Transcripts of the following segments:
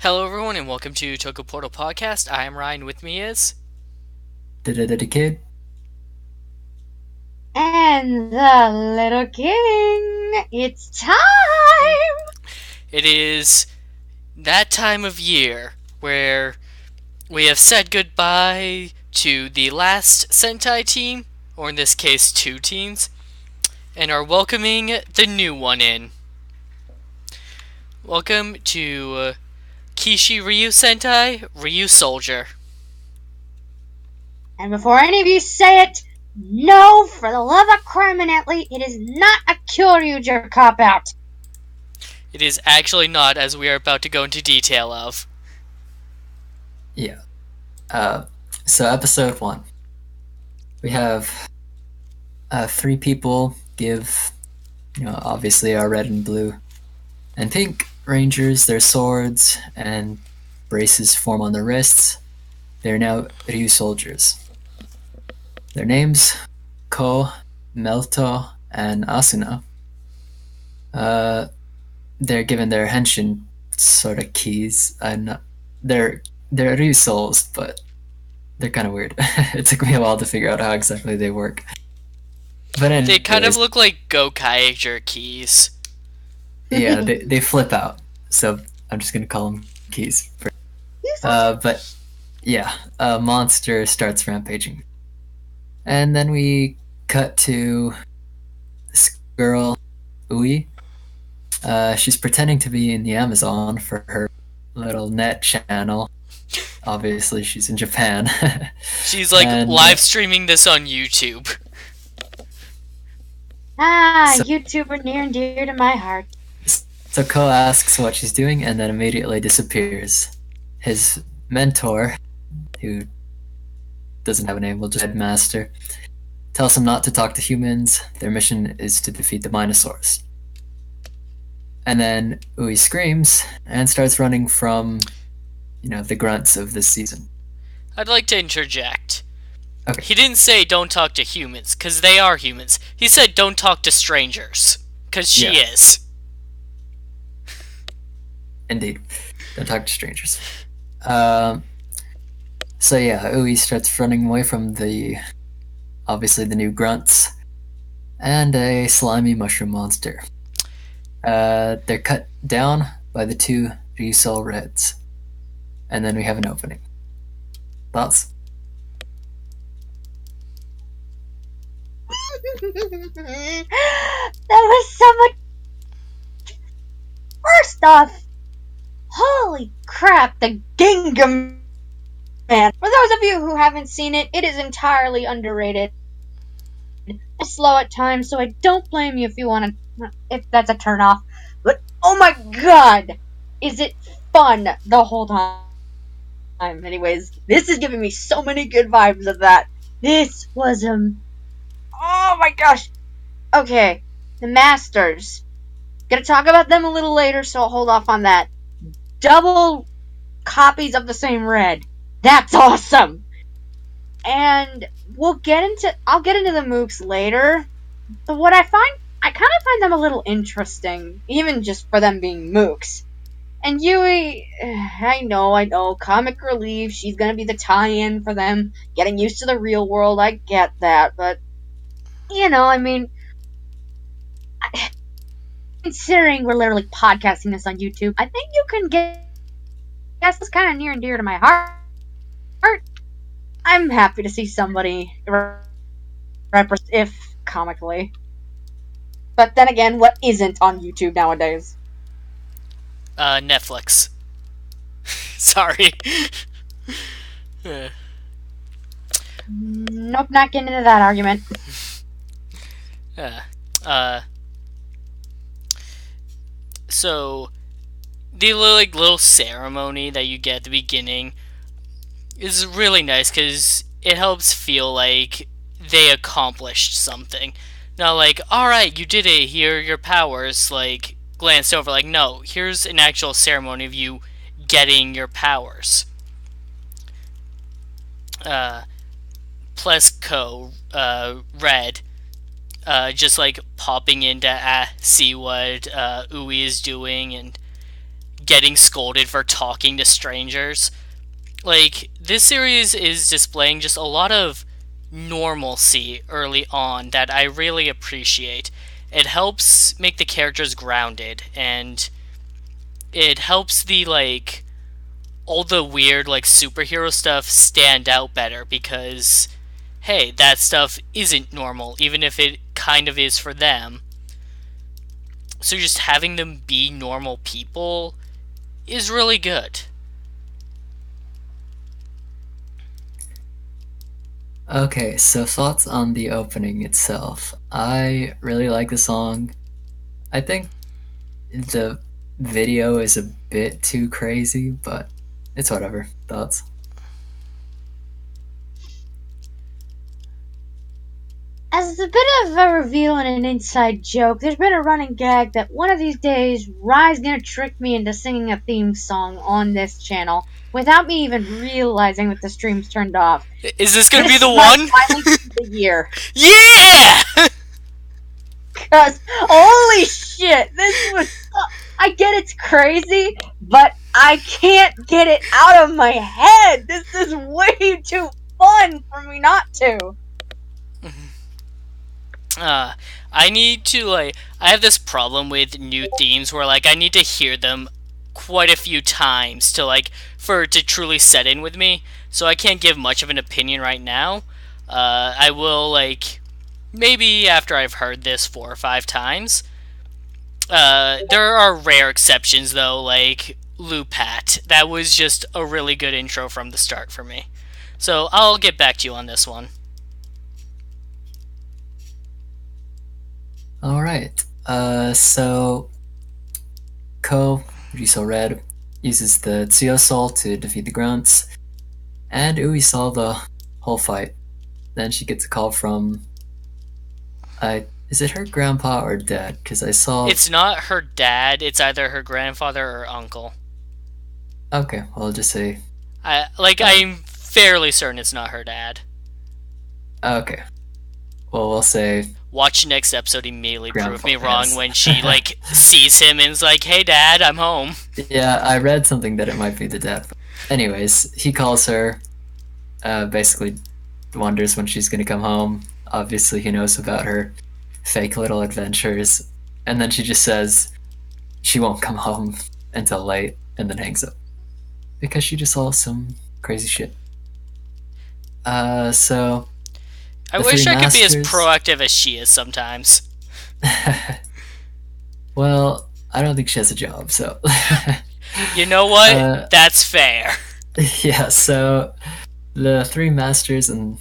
Hello, everyone, and welcome to Toku Portal Podcast. I am Ryan. With me is Kid. And the little king, it's time! it is that time of year where we have said goodbye to the last Sentai team, or in this case, two teams, and are welcoming the new one in. Welcome to Kishiryu Sentai Ryusoulger. And before any of you say it, no, for the love of criminally, it is not a Kyoryuger cop-out. It is actually not, as we are about to go into detail of. Yeah. So episode 1. We have 3 people give, obviously our red and blue and pink rangers their swords and braces form on their wrists. They're now Ryusoulgers. Their names, Ko, Melto, and Asuna. They're given their henshin sort of keys. They're Ryusouls, but they're kind of weird. It took me a while to figure out how exactly they work. But anyways, They kind of look like Gokaiger keys. Yeah, they flip out. So I'm just gonna call them keys. But yeah, a monster starts rampaging, and then we cut to this girl, Ui. She's pretending to be in the Amazon for her little net channel. Obviously, she's in Japan. She's like live streaming this on YouTube. YouTuber near and dear to my heart. So Ko asks what she's doing and then immediately disappears. His mentor, who doesn't have a name, we'll just headmaster, tells him not to talk to humans. Their mission is to defeat the Minosaurs. And then Ui screams and starts running from, the grunts of this season. I'd like to interject. Okay. He didn't say don't talk to humans, because they are humans. He said don't talk to strangers, because she is. Indeed. Don't talk to strangers. So yeah, Ui starts running away from obviously the new grunts, and a slimy mushroom monster. They're cut down by the 2 Ryusoul Reds. And then we have an opening. Thoughts? That was so much. First off, holy crap, the Gingham Man. For those of you who haven't seen it, it is entirely underrated. It's slow at times, so I don't blame you if that's a turnoff. But oh my god, is it fun the whole time? Anyways, this is giving me so many good vibes of that. This was oh my gosh. Okay, the Masters. Gonna talk about them a little later, so I'll hold off on that. Double copies of the same red. That's awesome. And I'll get into the mooks later. But what I kind of find them a little interesting, even just for them being mooks. And Yui, I know, comic relief, she's gonna be the tie-in for them, getting used to the real world, I get that, but, considering we're literally podcasting this on YouTube, I think you can guess it's kind of near and dear to my heart. I'm happy to see somebody represent, if comically. But then again, what isn't on YouTube nowadays? Netflix. Sorry. Nope, not getting into that argument. So, the little ceremony that you get at the beginning is really nice because it helps feel like they accomplished something. Not like, alright, you did it, here are your powers, like, glanced over, like, no, here's an actual ceremony of you getting your powers. Plesco, Red, just like popping in to see what Ui is doing and getting scolded for talking to strangers. Like, this series is displaying just a lot of normalcy early on that I really appreciate. It helps make the characters grounded, and it helps the, like, all the weird, like, superhero stuff stand out better because, hey, that stuff isn't normal, even if it kind of is for them. So just having them be normal people is really good. Okay, so thoughts on the opening itself. I really like the song. I think the video is a bit too crazy, but it's whatever. Thoughts? As a bit of a reveal and an inside joke, there's been a running gag that one of these days Rai's gonna trick me into singing a theme song on this channel without me even realizing that the stream's turned off. Is this gonna be This the might one? finally be the year. Yeah! Cause holy shit, this was. I get it's crazy, but I can't get it out of my head. This is way too fun for me not to. I need to, like, I have this problem with new themes where, like, I need to hear them quite a few times to, like, for it to truly set in with me. So I can't give much of an opinion right now. I will, like, maybe after I've heard this 4 or 5 times. There are rare exceptions, though, like Lupat. That was just a really good intro from the start for me. So I'll get back to you on this one. Alright, so Ko, Riso Red, uses the Tsuyo Soul to defeat the grunts, and Ui saw the whole fight. Then she gets a call from, is it her grandpa or dad? Because I saw... It's not her dad, it's either her grandfather or uncle. Okay, well, I'll just say... I'm fairly certain it's not her dad. Okay. Well, we'll say... Watch next episode immediately prove me Grandpa, wrong yes. when she, like, sees him and is like, hey dad, I'm home. Yeah, I read something that it might be the dad. Anyways, he calls her, basically wonders when she's gonna come home. Obviously, he knows about her fake little adventures. And then she just says she won't come home until late, and then hangs up. Because she just saw some crazy shit. So... I wish I could be as proactive as she is sometimes. Well, I don't think she has a job, so... You know what? That's fair. Yeah, so the three masters and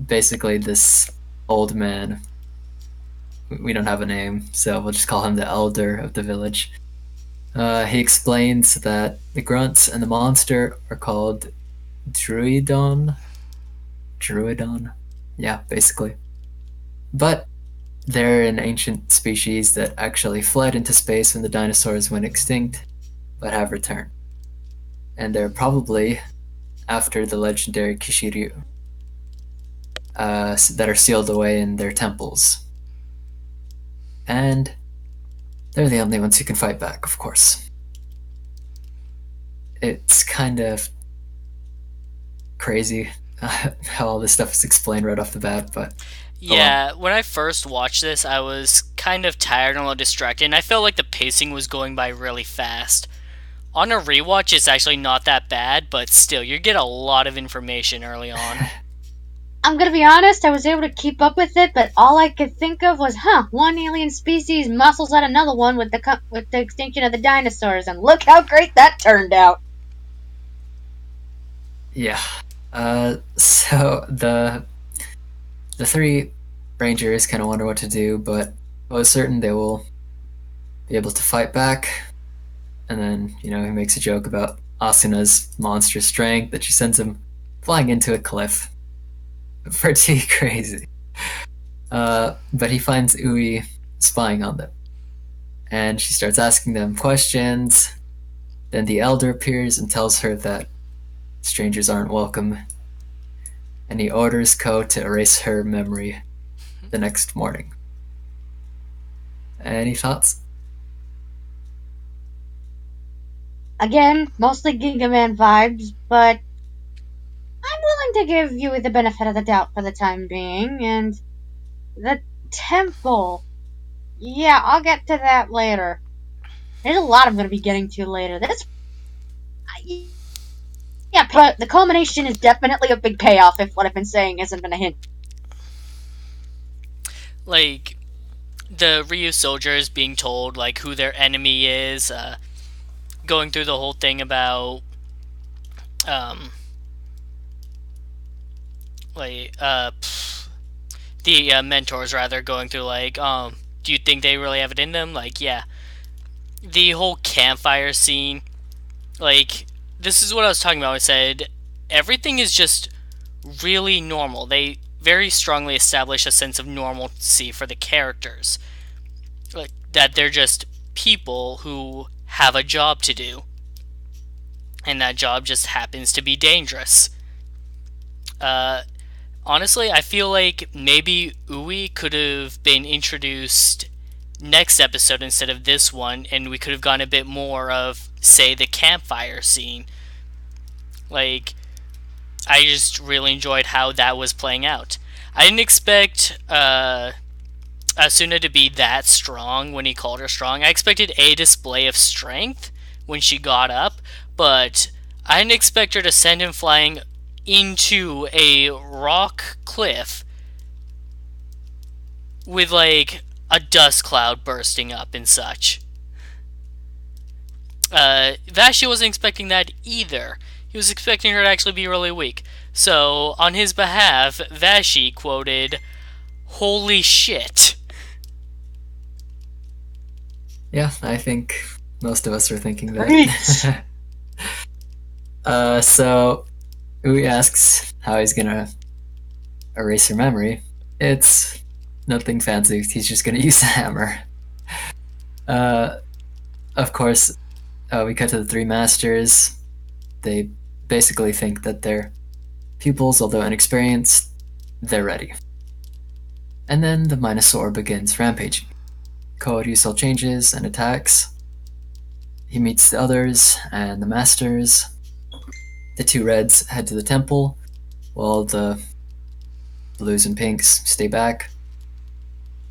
basically this old man, we don't have a name, so we'll just call him the elder of the village. He explains that the grunts and the monster are called Druidon. Yeah, basically. But they're an ancient species that actually fled into space when the dinosaurs went extinct, but have returned. And they're probably after the legendary Kishiryu, that are sealed away in their temples. And they're the only ones who can fight back, of course. It's kind of crazy how all this stuff is explained right off the bat, but... Yeah, when I first watched this, I was kind of tired and a little distracted, and I felt like the pacing was going by really fast. On a rewatch, it's actually not that bad, but still, you get a lot of information early on. I'm gonna be honest, I was able to keep up with it, but all I could think of was, one alien species muscles at another one with the extinction of the dinosaurs, and look how great that turned out! Yeah. So the three rangers kind of wonder what to do, but I was certain they will be able to fight back. And then, he makes a joke about Asuna's monster strength that she sends him flying into a cliff. Pretty crazy. But he finds Ui spying on them. And she starts asking them questions. Then the elder appears and tells her that strangers aren't welcome. And he orders Ko to erase her memory the next morning. Any thoughts? Again, mostly Giga Man vibes, but I'm willing to give you the benefit of the doubt for the time being, and the temple. Yeah, I'll get to that later. There's a lot I'm going to be getting to later. Yeah, but the culmination is definitely a big payoff if what I've been saying isn't been a hint. Like, the Ryusoulgers being told, like, who their enemy is, going through the whole thing about, like, the mentors, rather, going through, like, do you think they really have it in them? Like, yeah. The whole campfire scene, like, this is what I was talking about. I said, everything is just really normal. They very strongly establish a sense of normalcy for the characters. Like, that they're just people who have a job to do. And that job just happens to be dangerous. Honestly, I feel like maybe Ui could have been introduced next episode instead of this one, and we could have gone a bit more of, say, the campfire scene. Like, I just really enjoyed how that was playing out. I didn't expect Asuna to be that strong when he called her strong. I expected a display of strength when she got up, but I didn't expect her to send him flying into a rock cliff with, like, a dust cloud bursting up and such. Vashi wasn't expecting that either. He was expecting her to actually be really weak. So, on his behalf, Vashi quoted, "Holy shit." Yeah, I think most of us are thinking that. So, Ui asks how he's gonna erase her memory. It's nothing fancy, he's just gonna use a hammer. Of course, we cut to the three masters. They basically think that they're pupils, although inexperienced, they're ready. And then the Minosaur begins rampaging. Ryusoulger changes and attacks. He meets the others and the masters. The two reds head to the temple, while the blues and pinks stay back.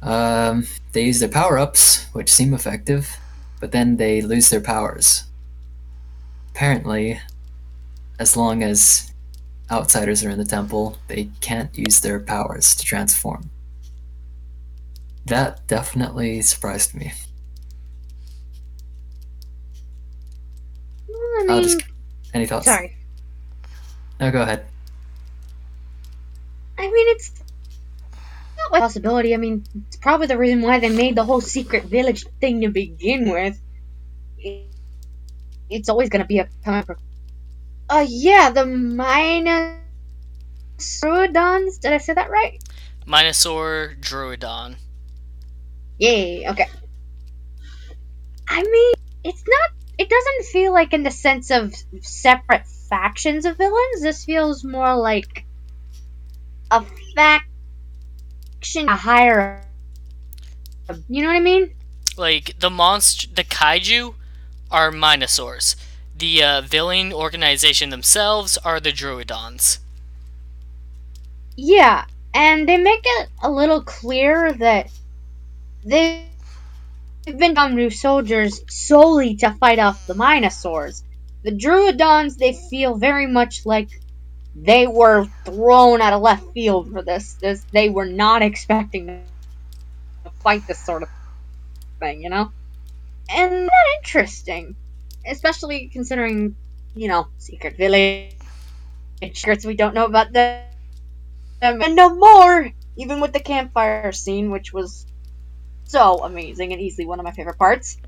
They use their power-ups, which seem effective, but then they lose their powers. Apparently, as long as outsiders are in the temple, they can't use their powers to transform. That definitely surprised me. Any thoughts? Sorry. No, go ahead. I mean, it's not a possibility. I mean, it's probably the reason why they made the whole secret village thing to begin with. It's always going to be a yeah, the Druidons. Did I say that right? Minosaur Druidon. Yay, okay. I mean, it doesn't feel like in the sense of separate factions of villains. This feels more like a faction, a higher. You know what I mean? Like, the kaiju are Minosaurs. The villain organization themselves are the Druidons. Yeah, and they make it a little clear that they've been on Ryusoulgers solely to fight off the Minosaurs. The Druidons, they feel very much like they were thrown out of left field for this. They were not expecting to fight this sort of thing, you know? And that's interesting. Especially considering, Secret Village, secrets we don't know about them, and no more! Even with the campfire scene, which was so amazing and easily one of my favorite parts.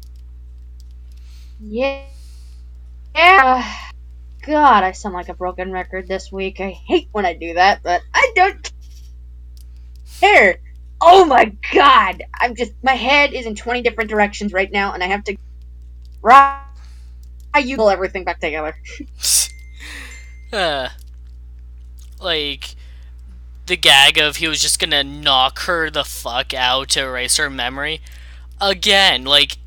Yeah. God, I sound like a broken record this week. I hate when I do that, but I don't care. Oh my god! My head is in 20 different directions right now, and I have to pull everything back together. Like, the gag of he was just gonna knock her the fuck out to erase her memory. Again, like,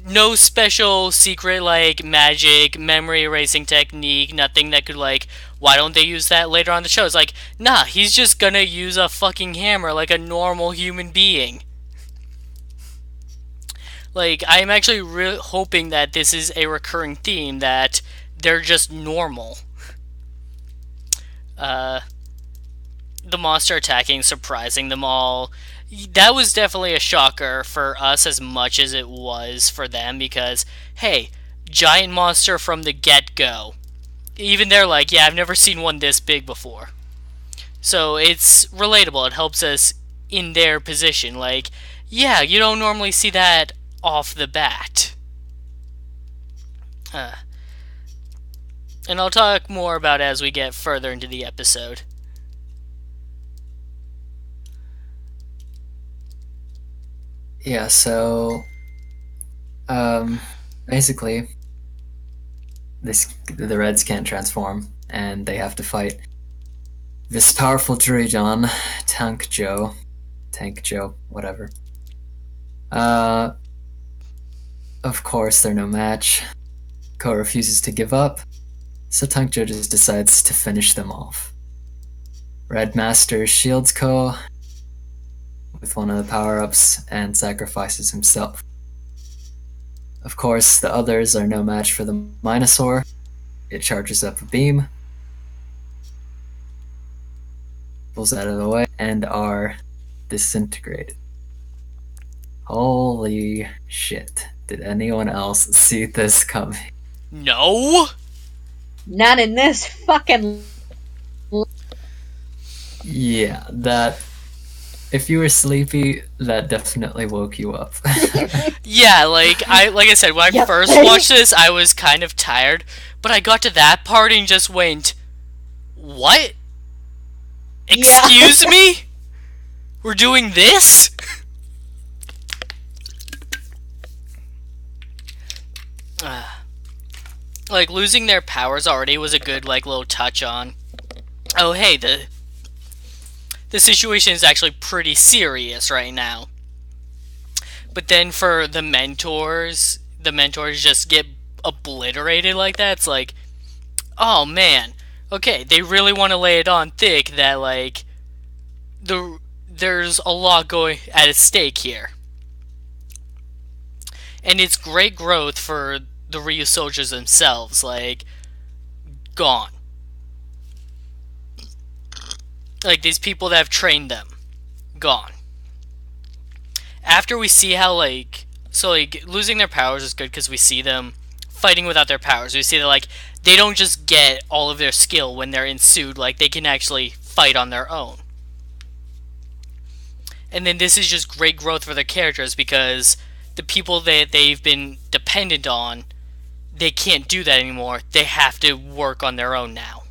no special secret like magic memory erasing technique, nothing that could like, why don't they use that later on the show? It's like, nah, he's just gonna use a fucking hammer like a normal human being. Like, I'm actually hoping that this is a recurring theme, that they're just normal. Uh, the monster attacking, surprising them all. That was definitely a shocker for us as much as it was for them, because, hey, giant monster from the get-go. Even they're like, yeah, I've never seen one this big before. So it's relatable. It helps us in their position. Like, yeah, you don't normally see that off the bat. And I'll talk more about it as we get further into the episode. Yeah, so basically the Reds can't transform and they have to fight this powerful Druidon, Tank Joe, whatever. Of course they're no match. Ko refuses to give up, so Tank Joe just decides to finish them off. Red Master shields Ko with one of the power-ups and sacrifices himself. Of course, the others are no match for the Minosaur. It charges up a beam, pulls out of the way, and are disintegrated. Holy shit. Did anyone else see this coming? No! Not in this fucking... Yeah, that... If you were sleepy, that definitely woke you up. Yeah, like I said, when I first watched this, I was kind of tired, but I got to that part and just went, what? Excuse me? We're doing this? Like, losing their powers already was a good, like, little touch on, oh, hey, the situation is actually pretty serious right now. But then for the mentors just get obliterated like that. It's like, oh man, okay, they really want to lay it on thick that like there's a lot going at stake here. And it's great growth for the Ryusoulgers themselves, like, gone. Like, these people that have trained them, gone. After we see how, like, so, like, losing their powers is good because we see them fighting without their powers. We see that, like, they don't just get all of their skill when they're ensued, like, they can actually fight on their own. And then this is just great growth for their characters because the people that they've been dependent on, they can't do that anymore. They have to work on their own now.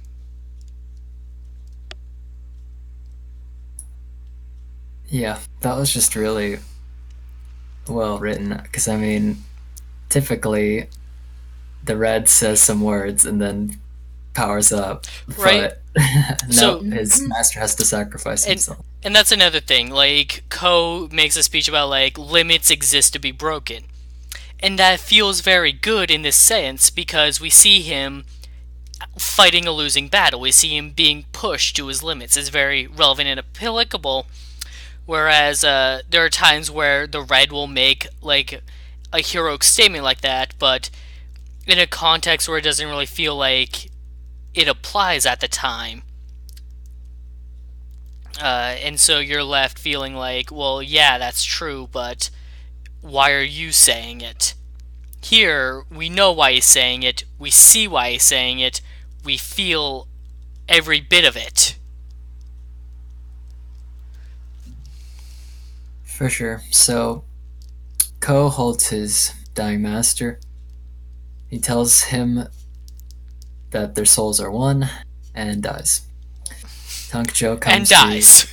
Yeah, that was just really well written. Because, I mean, typically the Red says some words and then powers up. Right. But no, his master has to sacrifice himself. And that's another thing. Like, Ko makes a speech about, like, limits exist to be broken. And that feels very good in this sense because we see him fighting a losing battle. We see him being pushed to his limits. It's very relevant and applicable. Whereas there are times where the Red will make like a heroic statement like that, but in a context where it doesn't really feel like it applies at the time. And so you're left feeling like, well, yeah, that's true, but why are you saying it? Here, we know why he's saying it, we see why he's saying it, we feel every bit of it. For sure. So, Ko holds his dying master. He tells him that their souls are one, and dies. Tank Joe comes and dies.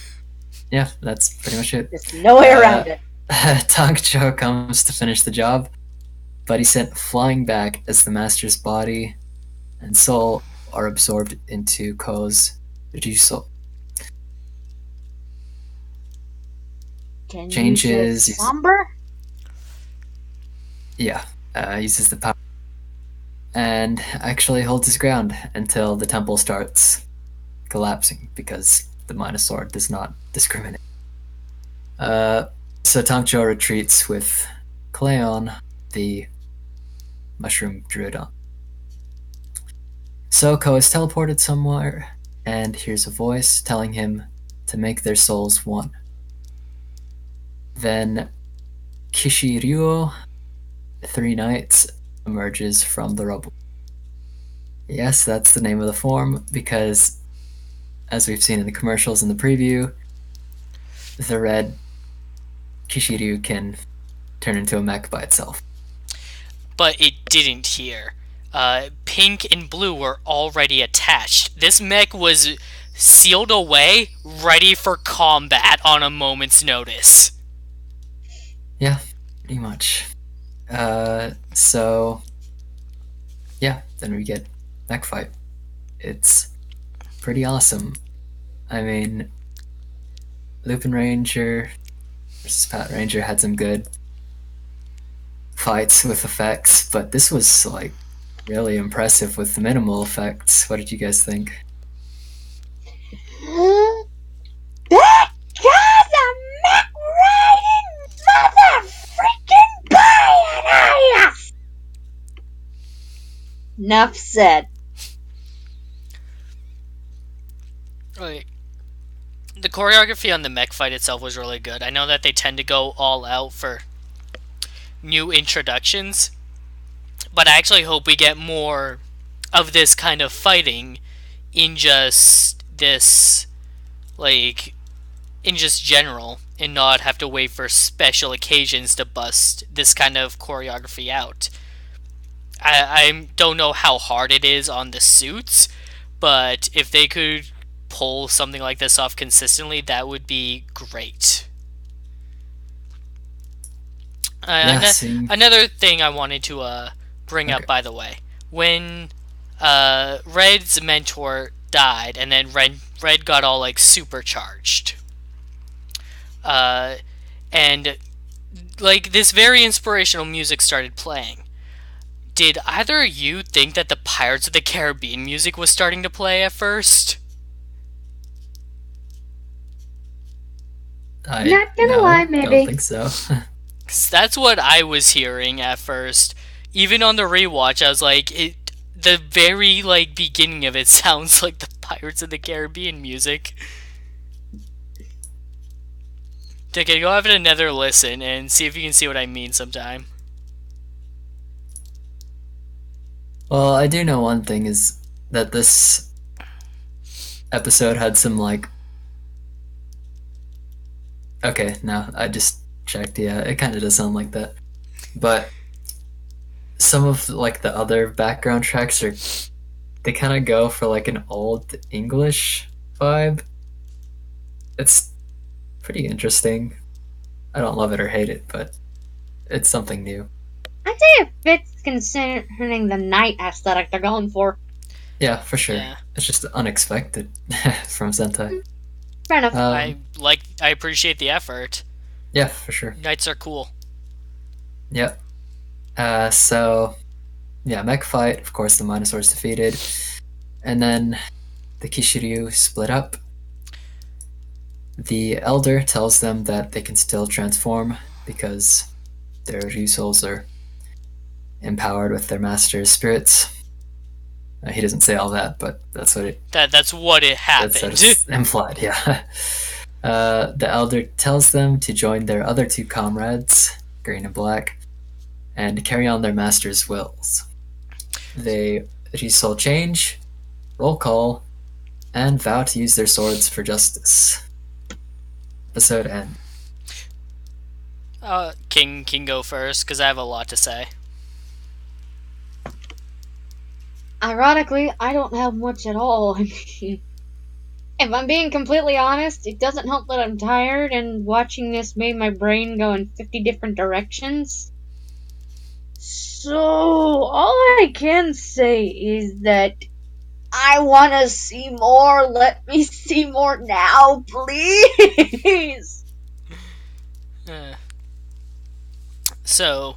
Yeah, that's pretty much it. There's no way around it. Tank Joe comes to finish the job, but he's sent flying back as the master's body and soul are absorbed into Ko's Ryusoul. Can Changes. You somber? uses the power and actually holds his ground until the temple starts collapsing because the Minosaur does not discriminate. So Tangcho retreats with Cleon, the mushroom druidon. So Ko is teleported somewhere and hears a voice telling him to make their souls one. Then Kishiryu, 3 Knights, emerges from the rubble. Yes, that's the name of the form because, as we've seen in the commercials in the preview, the red Kishiryu can turn into a mech by itself. But it didn't here. Pink and blue were already attached. This mech was sealed away, ready for combat on a moment's notice. Yeah, pretty much. So, yeah, then we get mech fight. It's pretty awesome. I mean, Lupin Ranger versus Pat Ranger had some good fights with effects, but this was like really impressive with the minimal effects. What did you guys think? That guy's a mech riding mother freaking badass! Enough said. Like, the choreography on the mech fight itself was really good. I know that they tend to go all out for new introductions, but I actually hope we get more of this kind of fighting in just this, like, in just general, and not have to wait for special occasions to bust this kind of choreography out. I don't know how hard it is on the suits, but if they could pull something like this off consistently, that would be great. Another thing I wanted to bring up, by the way, when Red's mentor died, and then Red got all like supercharged, and like this very inspirational music started playing. Did either of you think that the Pirates of the Caribbean music was starting to play at first? Not gonna lie, maybe. I don't think so. Cause that's what I was hearing at first. Even on the rewatch, I was like, the very like beginning of it sounds like the Pirates of the Caribbean music. Okay, go have another listen and see if you can see what I mean sometime. Well, I do know one thing is that this episode had some like... Okay, no, I just checked, yeah, it kind of does sound like that. But some of like the other background tracks they kind of go for like an old English vibe. It's pretty interesting. I don't love it or hate it, but it's something new. I'd say it fits concerning the night aesthetic they're going for. Yeah, for sure. Yeah. It's just unexpected from Sentai. Fair enough. I appreciate the effort. Yeah, for sure. Knights are cool. Yep. So, yeah, mech fight. Of course, the Minosaur's defeated. And then the Kishiryu split up. The Elder tells them that they can still transform because their Ryusouls are empowered with their master's spirits. He doesn't say all that, but that's what it... That's what it happened. That's implied, yeah. The Elder tells them to join their other 2 comrades, Green and Black, and carry on their master's wills. They Ryusoul change, roll call, and vow to use their swords for justice. Episode end. King can go first, because I have a lot to say. Ironically, I don't have much at all. If I'm being completely honest, it doesn't help that I'm tired, and watching this made my brain go in 50 different directions. So, all I can say is that I want to see more. Let me see more now, please. So,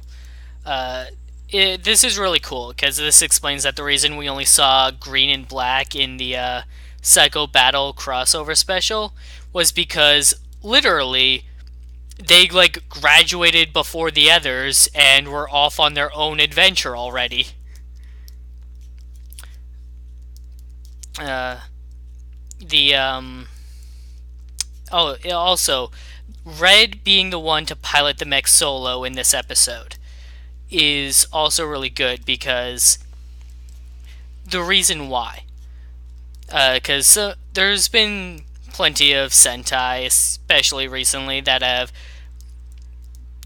This is really cool because this explains that the reason we only saw green and black in the Psycho Battle crossover special was because literally they like graduated before the others and were off on their own adventure already. Uh, the Oh, also, Red being the one to pilot the mech solo in this episode is also really good because the reason why. Because there's been plenty of Sentai, especially recently, that have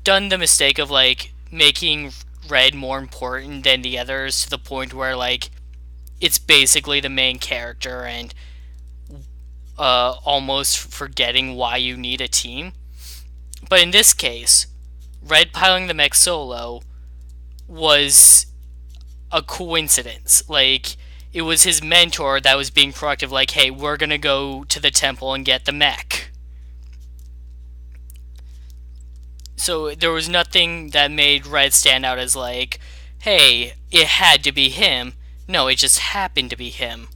done the mistake of like making Red more important than the others to the point where like it's basically the main character and almost forgetting why you need a team. But in this case, Red piloting the mech solo was a coincidence. Like, it was his mentor that was being proactive, like, hey, we're gonna go to the temple and get the mech. So there was nothing that made Red stand out as like, hey, it had to be him. No, it just happened to be him.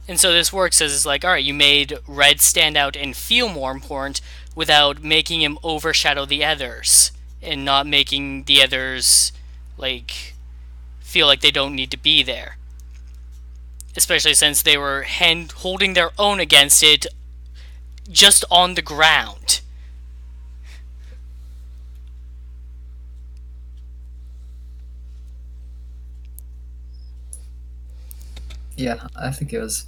And so this works as it's like, alright, you made Red stand out and feel more important without making him overshadow the others and not making the others like feel like they don't need to be there. Especially since they were holding their own against it just on the ground. Yeah, I think it was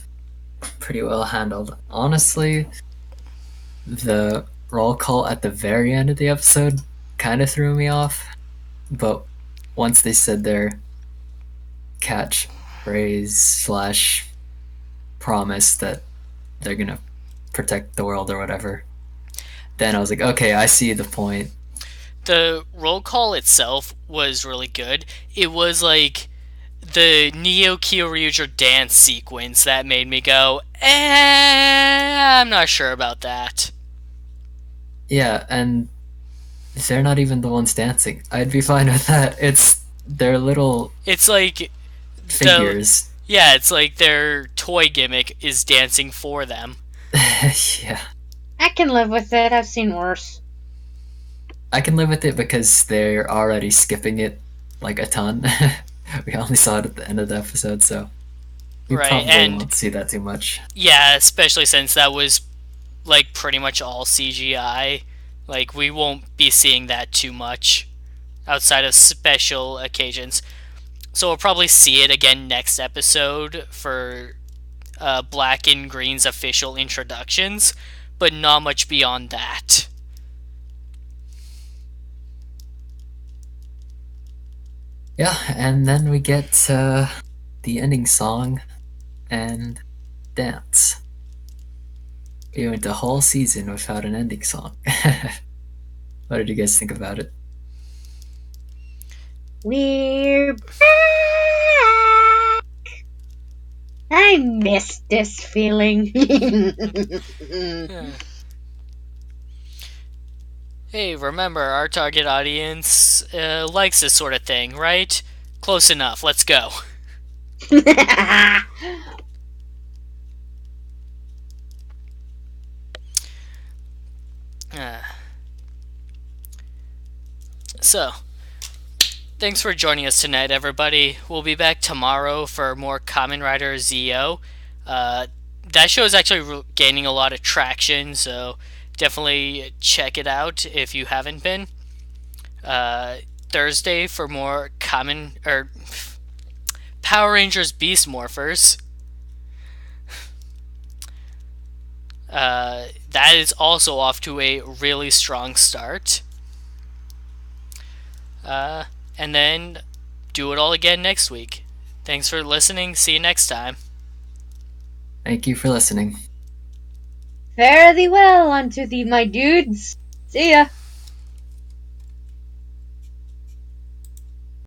pretty well handled. Honestly, the roll call at the very end of the episode kind of threw me off, but once they said their catchphrase / promise that they're gonna protect the world or whatever, then I was like, okay, I see the point. The roll call itself was really good. It was like the Neo Kyoryuger dance sequence that made me go, I'm not sure about that. Yeah, and they're not even the ones dancing. I'd be fine with that. It's their little It's like figures. Yeah, it's like their toy gimmick is dancing for them. Yeah. I can live with it. I've seen worse. I can live with it because they're already skipping it like a ton. We only saw it at the end of the episode, so we probably won't see that too much. Yeah, especially since that was like pretty much all CGI. Like, we won't be seeing that too much outside of special occasions. So we'll probably see it again next episode for Black and Green's official introductions, but not much beyond that. Yeah, and then we get the ending song and dance. We went a whole season without an ending song. What did you guys think about it? We're back! I miss this feeling. Hey, remember, our target audience likes this sort of thing, right? Close enough, let's go. So, thanks for joining us tonight, everybody. We'll be back tomorrow for more Kamen Rider ZO. That show is actually gaining a lot of traction, so definitely check it out if you haven't been. Thursday for more Power Rangers Beast Morphers. That is also off to a really strong start. And then do it all again next week. Thanks for listening. See you next time. Thank you for listening. Fare thee well unto thee, my dudes. See ya.